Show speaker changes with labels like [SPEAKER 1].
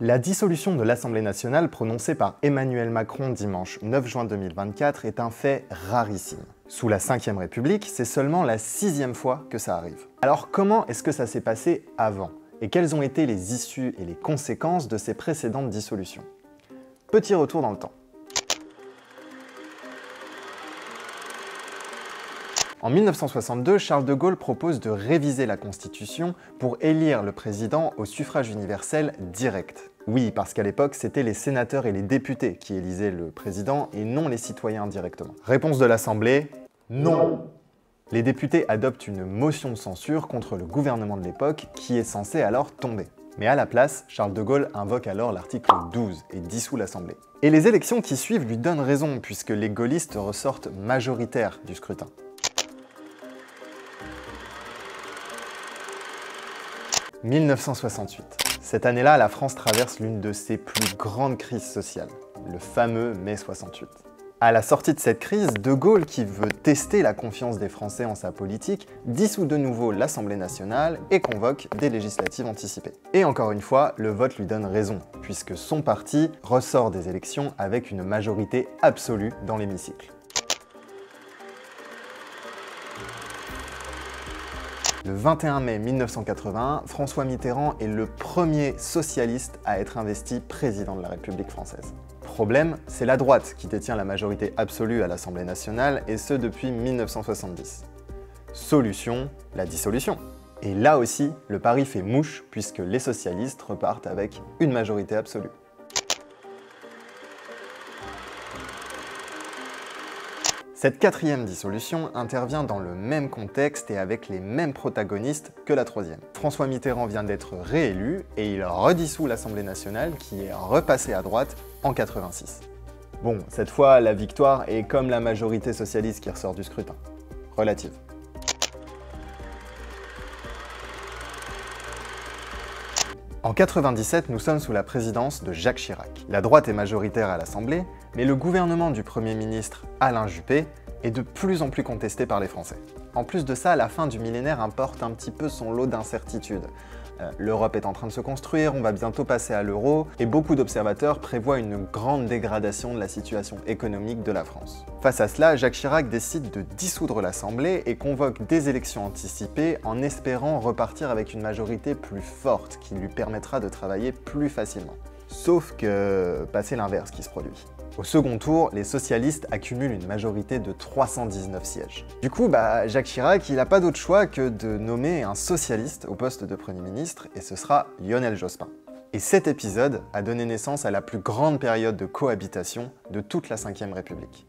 [SPEAKER 1] La dissolution de l'Assemblée nationale prononcée par Emmanuel Macron dimanche 9 juin 2024 est un fait rarissime. Sous la Ve République, c'est seulement la 6e fois que ça arrive. Alors comment est-ce que ça s'est passé avant? Et quelles ont été les issues et les conséquences de ces précédentes dissolutions? Petit retour dans le temps. En 1962, Charles de Gaulle propose de réviser la Constitution pour élire le président au suffrage universel direct. Oui, parce qu'à l'époque, c'était les sénateurs et les députés qui élisaient le président et non les citoyens directement. Réponse de l'Assemblée, non. Les députés adoptent une motion de censure contre le gouvernement de l'époque qui est censé alors tomber. Mais à la place, Charles de Gaulle invoque alors l'article 12 et dissout l'Assemblée. Et les élections qui suivent lui donnent raison puisque les gaullistes ressortent majoritaires du scrutin. 1968. Cette année-là, la France traverse l'une de ses plus grandes crises sociales, le fameux mai 68. À la sortie de cette crise, De Gaulle, qui veut tester la confiance des Français en sa politique, dissout de nouveau l'Assemblée nationale et convoque des législatives anticipées. Et encore une fois, le vote lui donne raison, puisque son parti ressort des élections avec une majorité absolue dans l'hémicycle. Le 21 mai 1981, François Mitterrand est le premier socialiste à être investi président de la République française. Problème, c'est la droite qui détient la majorité absolue à l'Assemblée nationale, et ce depuis 1970. Solution, la dissolution. Et là aussi, le pari fait mouche, puisque les socialistes repartent avec une majorité absolue. Cette quatrième dissolution intervient dans le même contexte et avec les mêmes protagonistes que la troisième. François Mitterrand vient d'être réélu et il redissout l'Assemblée nationale qui est repassée à droite en 86. Bon, cette fois, la victoire est comme la majorité socialiste qui ressort du scrutin. Relative. En 97, nous sommes sous la présidence de Jacques Chirac. La droite est majoritaire à l'Assemblée, mais le gouvernement du Premier ministre Alain Juppé est de plus en plus contesté par les Français. En plus de ça, la fin du millénaire importe un petit peu son lot d'incertitudes. L'Europe est en train de se construire, on va bientôt passer à l'euro, et beaucoup d'observateurs prévoient une grande dégradation de la situation économique de la France. Face à cela, Jacques Chirac décide de dissoudre l'Assemblée et convoque des élections anticipées en espérant repartir avec une majorité plus forte qui lui permettra de travailler plus facilement. Sauf que c'est l'inverse qui se produit. Au second tour, les socialistes accumulent une majorité de 319 sièges. Du coup, Jacques Chirac, il n'a pas d'autre choix que de nommer un socialiste au poste de Premier ministre, et ce sera Lionel Jospin. Et cet épisode a donné naissance à la plus grande période de cohabitation de toute la Ve République.